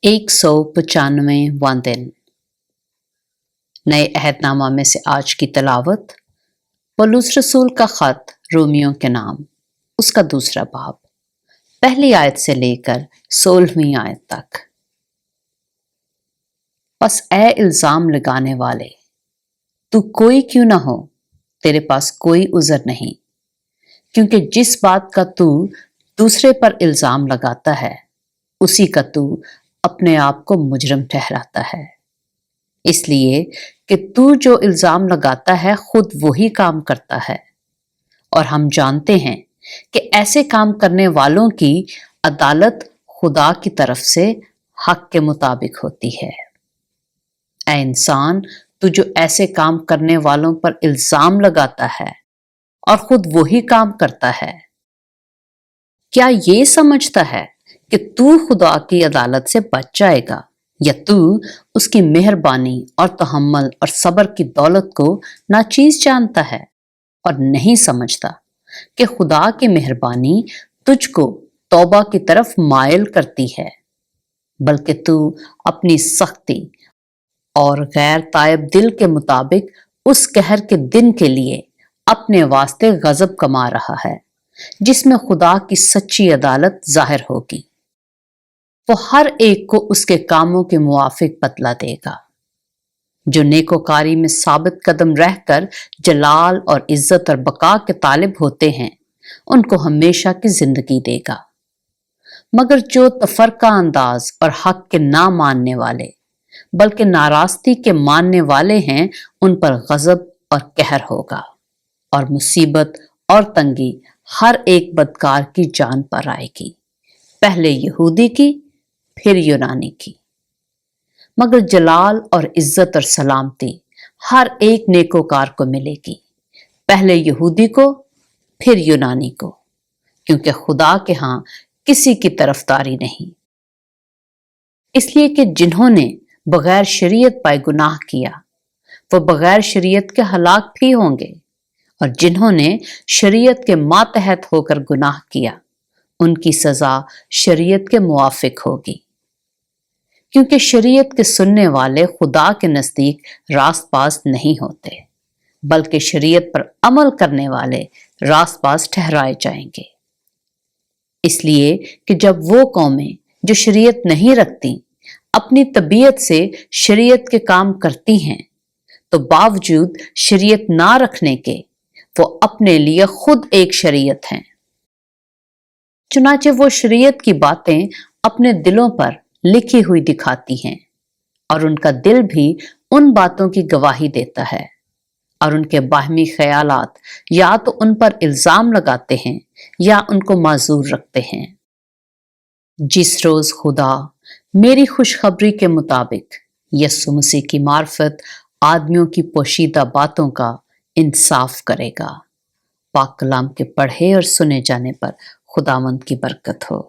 195वां दिन। नए अहदनामा में से आज की तलावत पौलुस रसूल का खत रोमियो के नाम, उसका दूसरा बाब, पहली आयत से लेकर 16वीं आयत तक। बस ए इल्जाम लगाने वाले, तू कोई क्यों ना हो, तेरे पास कोई उज़र नहीं, क्योंकि जिस बात का तू दूसरे पर इल्जाम लगाता है उसी का तू अपने आप को मुजरिम ठहराता है। इसलिए कि तू जो इल्जाम लगाता है खुद वही काम करता है, और हम जानते हैं कि ऐसे काम करने वालों की अदालत खुदा की तरफ से हक के मुताबिक होती है। ऐ इंसान, तू जो ऐसे काम करने वालों पर इल्जाम लगाता है और खुद वही काम करता है, क्या ये समझता है कि तू खुदा की अदालत से बच जाएगा, या तू उसकी मेहरबानी और तहम्मुल और सब्र की दौलत को नाचीज जानता है और नहीं समझता कि खुदा की मेहरबानी तुझको तौबा की तरफ मायल करती है, बल्कि तू अपनी सख्ती और गैर तायब दिल के मुताबिक उस कहर के दिन के लिए अपने वास्ते गजब कमा रहा है, जिसमें खुदा की सच्ची अदालत जाहिर होगी। वो हर एक को उसके कामों के मुआफिक बदला देगा। जो नेकोकारी में साबित कदम रहकर जलाल और इज्जत और बका के तालिब होते हैं, उनको हमेशा की जिंदगी देगा। मगर जो तफरका अंदाज और हक के ना मानने वाले बल्कि नाराजगी के मानने वाले हैं, उन पर गजब और कहर होगा, और मुसीबत और तंगी हर एक बदकार की जान पर आएगी, पहले यहूदी की फिर यूनानी की। मगर जलाल और इज्जत और सलामती हर एक नेकोकार को मिलेगी, पहले यहूदी को फिर यूनानी को, क्योंकि खुदा के हां किसी की तरफदारी नहीं। इसलिए कि जिन्होंने बगैर शरीयत पाए गुनाह किया वो बगैर शरीयत के हलाक भी होंगे, और जिन्होंने शरीयत के मातहत होकर गुनाह किया उनकी सजा शरीयत के मुआफिक होगी, क्योंकि शरीयत के सुनने वाले खुदा के नजदीक रास्तबाज नहीं होते, बल्कि शरीयत पर अमल करने वाले रास्तबाज ठहराए जाएंगे। इसलिए कि जब वो कौमें जो शरीयत नहीं रखती अपनी तबीयत से शरीयत के काम करती हैं, तो बावजूद शरीयत ना रखने के वो अपने लिए खुद एक शरीयत हैं। चुनाचे वो शरीयत की बातें अपने दिलों पर लिखी हुई दिखाती हैं, और उनका दिल भी उन बातों की गवाही देता है, और उनके बाहमी ख्यालात या तो उन पर इल्जाम लगाते हैं या उनको माजूर रखते हैं। जिस रोज खुदा मेरी खुशखबरी के मुताबिक यीशु मसीह की मार्फत आदमियों की पोशीदा बातों का इंसाफ करेगा। पाक कलाम के पढ़े और सुने जाने पर खुदावंद की बरकत हो।